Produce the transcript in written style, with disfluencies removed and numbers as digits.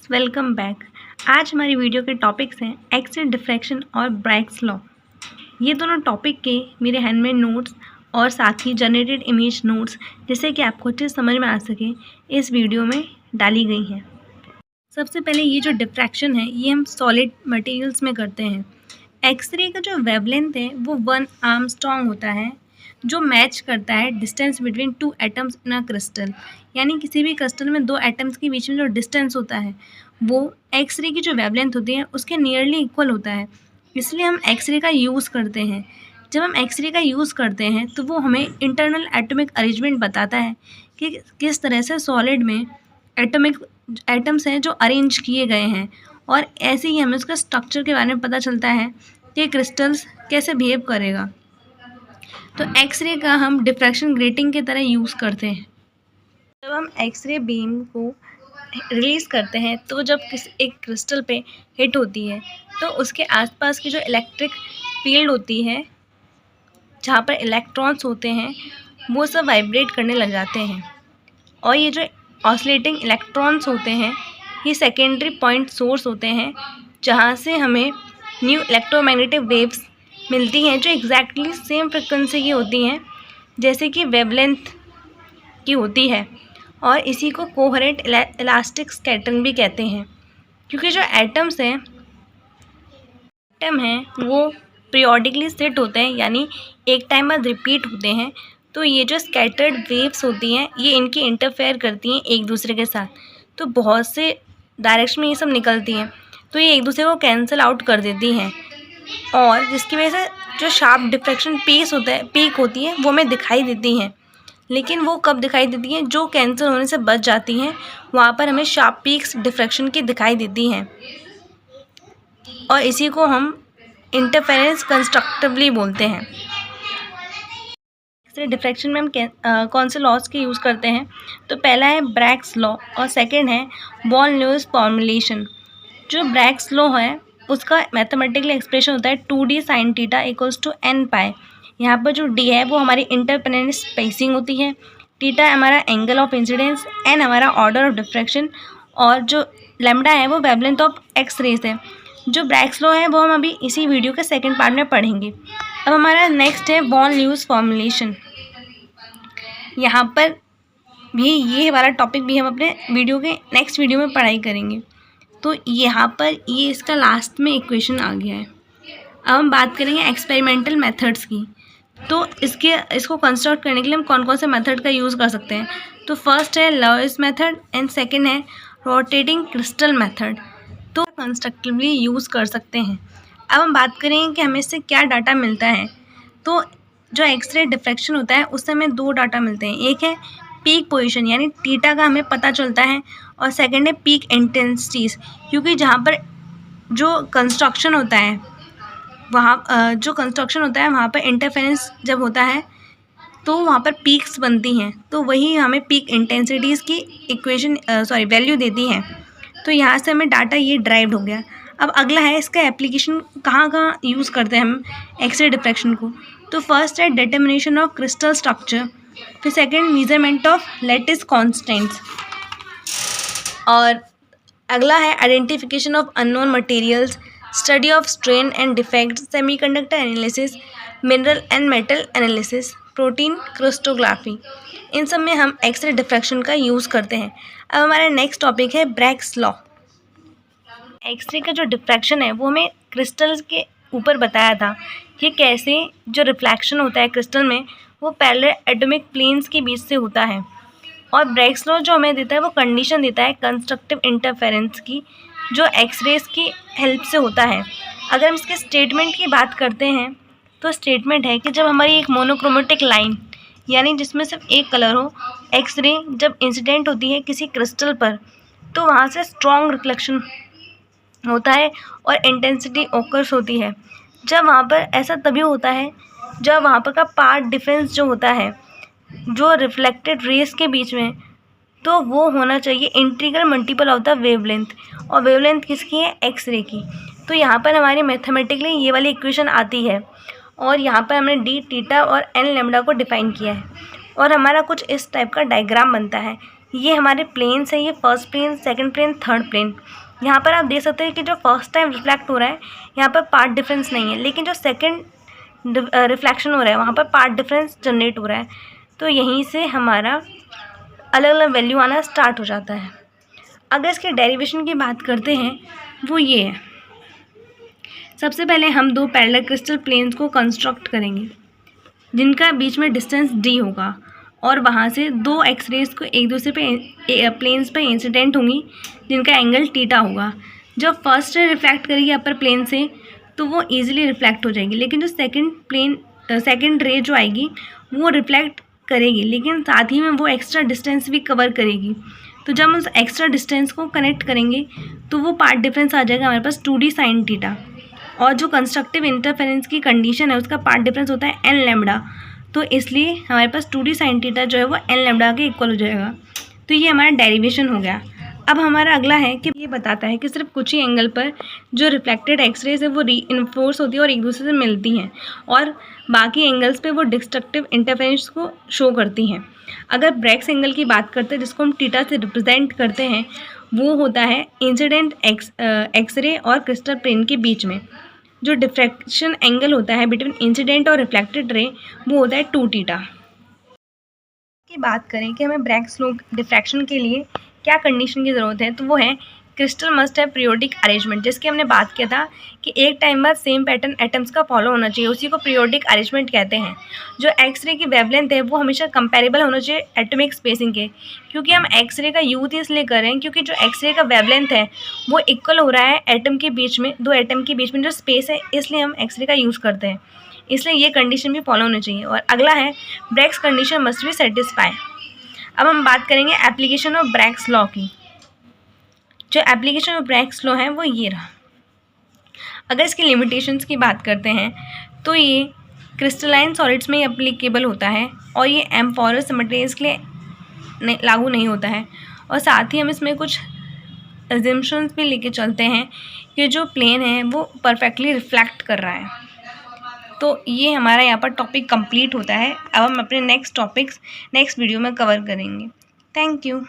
Welcome back. आज हमारी video के टॉपिक्स हैं एक्स रे डिफ्रैक्शन और ब्राइग्स लॉ। ये दोनों टॉपिक के मेरे हैंड में नोट्स और साथ ही जनरेटेड इमेज नोट्स जिससे कि आपको अच्छे समझ में आ सके इस वीडियो में डाली गई हैं। सबसे पहले ये जो डिफ्रैक्शन है ये हम सॉलिड मटेरियल्स में करते हैं। एक्सरे का जो वेवलेंथ है वो 1 आर्मस्ट्रॉन्ग होता है जो मैच करता है distance between 2 atoms in a crystal. यानी किसी भी क्रिस्टल में 2 एटम्स के बीच में जो डिस्टेंस होता है वो एक्सरे की जो वेवलेंथ होती है उसके नियरली इक्वल होता है। इसलिए हम एक्सरे का यूज़ करते हैं। जब हम एक्सरे का यूज़ करते हैं तो वो हमें इंटरनल एटॉमिक अरेंजमेंट बताता है कि किस तरह से सॉलिड में एटम्स हैं जो अरेंज किए गए हैं, और ऐसे ही हमें उसका स्ट्रक्चर के बारे में पता चलता है कि क्रिस्टल्स कैसे बिहेव करेगा। तो एक्सरे का हम डिफ्रैक्शन ग्रेटिंग की तरह यूज़ करते हैं। जब हम एक्सरे बीम को रिलीज़ करते हैं तो जब एक क्रिस्टल पे हिट होती है तो उसके आसपास की जो इलेक्ट्रिक फील्ड होती है जहाँ पर इलेक्ट्रॉन्स होते हैं वो सब वाइब्रेट करने लग जाते हैं, और ये जो ऑसिलेटिंग इलेक्ट्रॉन्स होते हैं ये सेकेंडरी पॉइंट सोर्स होते हैं जहाँ से हमें न्यू इलेक्ट्रोमैग्नेटिक वेव्स मिलती हैं जो एग्जैक्टली सेम फ्रिक्वेंसी की होती हैं जैसे कि वेवलेंथ की होती है, और इसी को कोहेरेंट इलास्टिक स्कैटरिंग भी कहते हैं। क्योंकि जो एटम हैं वो पीरियोडिकली सेट होते हैं, यानी एक टाइम बाद रिपीट होते हैं, तो ये जो स्कैटर्ड वेव्स होती हैं ये इनकी इंटरफेयर करती हैं एक दूसरे के साथ, तो बहुत से डायरेक्शन में ये सब निकलती हैं, तो ये एक दूसरे को कैंसिल आउट कर देती हैं, और जिसकी वजह से जो शार्प डिफ्रैक्शन पीक होती है वो हमें दिखाई देती हैं। लेकिन वो कब दिखाई देती हैं? जो कैंसिल होने से बच जाती हैं वहाँ पर हमें शार्प पीक्स डिफ्रैक्शन की दिखाई देती हैं, और इसी को हम इंटरफेरेंस कंस्ट्रक्टिवली बोलते हैं। एक्सरे डिफ्रैक्शन में हम कौन से लॉज के यूज़ करते हैं? तो पहला है ब्रैग्स लॉ और सेकंड है वॉन ल्यूइस फॉर्मूलेशन। जो ब्रैग्स लॉ है उसका मैथमेटिकल एक्सप्रेशन होता है 2d sin theta equals to n pi. यहाँ पर जो d है वो हमारी इंटरप्लेनेटरी स्पेसिंग होती है, थीटा हमारा एंगल ऑफ इंसिडेंस, n हमारा ऑर्डर ऑफ डिफ्रैक्शन, और जो लैम्डा है वो वेवलेंथ ऑफ एक्स रेज है। जो ब्रैग्स लॉ है वो हम अभी इसी वीडियो के सेकंड पार्ट में पढ़ेंगे। अब हमारा नेक्स्ट है वॉन ल्यूइस फॉर्मूलेशन। यहाँ पर भी ये वाला टॉपिक भी हम अपने वीडियो के नेक्स्ट वीडियो में पढ़ाई करेंगे। तो यहाँ पर ये इसका लास्ट में इक्वेशन आ गया है। अब हम बात करेंगे एक्सपेरिमेंटल मेथड्स की। तो इसको कंस्ट्रक्ट करने के लिए हम कौन कौन से मेथड का यूज़ कर सकते हैं? तो फर्स्ट है लॉयस मेथड एंड सेकंड है रोटेटिंग क्रिस्टल मेथड। तो कंस्ट्रक्टिवली यूज़ कर सकते हैं। अब हम बात करेंगे कि हमें इससे क्या डाटा मिलता है। तो जो एक्सरे डिफ्रैक्शन होता है उससे हमें 2 डाटा मिलते हैं। एक है पीक पोजीशन यानी थीटा का हमें पता चलता है, और सेकंड है पीक इंटेंसिटीज़, क्योंकि जहाँ पर जो कंस्ट्रक्शन होता है वहाँ पर इंटरफेरेंस जब होता है तो वहाँ पर पीक्स बनती हैं, तो वही हमें पीक इंटेंसिटीज़ की वैल्यू देती हैं। तो यहाँ से हमें डाटा ये ड्राइव्ड हो गया। अब अगला है इसका एप्लीकेशन कहाँ कहाँ यूज़ करते हैं हम एक्सरे डिफ्रैक्शन को। तो फर्स्ट है डिटर्मिनेशन ऑफ क्रिस्टल स्ट्रक्चर, फिर second measurement of lattice constants, और अगला है identification of unknown materials, study of strain and defect, semiconductor analysis, mineral and metal analysis, protein crystallography. इन सब में हम एक्सरे डिफ्रैक्शन का यूज़ करते हैं। अब हमारा नेक्स्ट टॉपिक है ब्रैग्स लॉ। एक्सरे का जो डिफ्रैक्शन है वो हमें क्रिस्टल्स के ऊपर बताया था कि कैसे जो रिफ्लेक्शन होता है क्रिस्टल में वो पैरेलल एटॉमिक प्लेन्स के बीच से होता है, और ब्रैग्स लॉ जो हमें देता है वो कंडीशन देता है कंस्ट्रक्टिव इंटरफेरेंस की जो एक्सरेज की हेल्प से होता है। अगर हम इसके स्टेटमेंट की बात करते हैं तो स्टेटमेंट है कि जब हमारी एक मोनोक्रोमेटिक लाइन यानी जिसमें सिर्फ एक कलर हो एक्सरे जब इंसिडेंट होती है किसी क्रिस्टल पर तो वहाँ से स्ट्रॉन्ग रिफ्लेक्शन होता है और इंटेंसिटी ओकर्स होती है। जब वहाँ पर ऐसा तभी होता है जब वहाँ पर का पार्ट डिफरेंस जो होता है जो रिफ्लेक्टेड रेस के बीच में, तो वो होना चाहिए integral multiple of the wavelength, और वेवलेंथ किसकी है? एक्सरे की। तो यहाँ पर हमारी मैथमेटिकली ये वाली इक्वेशन आती है, और यहाँ पर हमने डी थीटा और एन लैम्डा को डिफाइन किया है, और हमारा कुछ इस टाइप का डायग्राम बनता है। ये हमारे प्लेन्स है, ये first plane, second plane, third plane. यहाँ पर आप देख सकते हैं कि जो फर्स्ट टाइम रिफ्लेक्ट हो रहा है यहाँ पर पार्ट डिफरेंस नहीं है, लेकिन जो सेकंड रिफ्लेक्शन हो रहा है वहाँ पर पार्ट डिफरेंस जनरेट हो रहा है। तो यहीं से हमारा अलग अलग वैल्यू आना स्टार्ट हो जाता है। अगर इसके डेरिवेशन की बात करते हैं वो ये है। सबसे पहले हम दो पैरेलल क्रिस्टल प्लेन्स को कंस्ट्रक्ट करेंगे जिनका बीच में डिस्टेंस d होगा, और वहाँ से दो एक्सरेज को एक दूसरे पे प्लेन्स पे इंसिडेंट होंगी जिनका एंगल थीटा होगा। जब फर्स्ट रे रिफ्लेक्ट करेगी अपर प्लेन से तो वो इजीली रिफ्लेक्ट हो जाएगी, लेकिन जो सेकंड रे जो आएगी वो रिफ्लेक्ट करेगी, लेकिन साथ ही में वो एक्स्ट्रा डिस्टेंस भी कवर करेगी। तो जब हम उस एक्स्ट्रा डिस्टेंस को कनेक्ट करेंगे तो वो पार्ट डिफरेंस आ जाएगा हमारे पास 2d साइन थीटा, और जो कंस्ट्रक्टिव इंटरफेरेंस की कंडीशन है उसका पार्ट डिफरेंस होता है n लैम्बडा। तो इसलिए हमारे पास 2d साइन थीटा जो है वो n लैम्बडा के इक्वल हो जाएगा। तो ये हमारा डेरिवेशन हो गया। अब हमारा अगला है कि ये बताता है कि सिर्फ कुछ ही एंगल पर जो रिफ्लेक्टेड एक्सरेज है वो रीइंफोर्स होती है और एक दूसरे से मिलती हैं, और बाकी एंगल्स पे वो डिस्ट्रक्टिव इंटरफेरेंस को शो करती हैं। अगर ब्रैग्स एंगल की बात करते हैं जिसको हम थीटा से रिप्रेजेंट करते हैं, वो होता है इंसिडेंट एक्सरे और क्रिस्टल प्लेन के बीच में जो डिफ्रैक्शन एंगल होता है बिटवीन इंसिडेंट और रिफ्लेक्टेड रे वो होता है 2 थीटा। की बात करें कि हमें ब्रैग्स लॉ डिफ्रैक्शन के लिए क्या कंडीशन की ज़रूरत है, तो वो है क्रिस्टल मस्ट है पीरियोडिक अरेंजमेंट, जिसके हमने बात किया था कि एक टाइम बाद सेम पैटर्न एटम्स का फॉलो होना चाहिए, उसी को पीरियोडिक अरेंजमेंट कहते हैं। जो एक्सरे की वेवलेंथ है वो हमेशा कंपेरेबल होना चाहिए एटॉमिक स्पेसिंग के, क्योंकि हम एक्सरे का यूज इसलिए कर रहे हैं क्योंकि जो एक्सरे का वेवलेंथ है वो इक्वल हो रहा है एटम के बीच में, दो एटम के बीच में जो स्पेस है, इसलिए हम एक्सरे का यूज़ करते हैं। इसलिए ये कंडीशन भी फॉलो होनी चाहिए। और अगला है Bragg's condition must be satisfy. अब हम बात करेंगे एप्लीकेशन ऑफ ब्रैग्स लॉ की। जो एप्लीकेशन ऑफ ब्रैग्स लॉ है वो ये रहा। अगर इसकी लिमिटेशंस की बात करते हैं तो ये क्रिस्टलाइन सॉलिड्स में ही एप्लीकेबल होता है, और ये एम्फोरस मटेरियल्स के लिए लागू नहीं होता है। और साथ ही हम इसमें कुछ अजम्पशंस भी लेके चलते हैं कि जो प्लेन है वो परफेक्टली रिफ्लेक्ट कर रहा है। तो ये हमारा यहाँ पर टॉपिक कंप्लीट होता है। अब हम अपने नेक्स्ट वीडियो में कवर करेंगे। Thank you.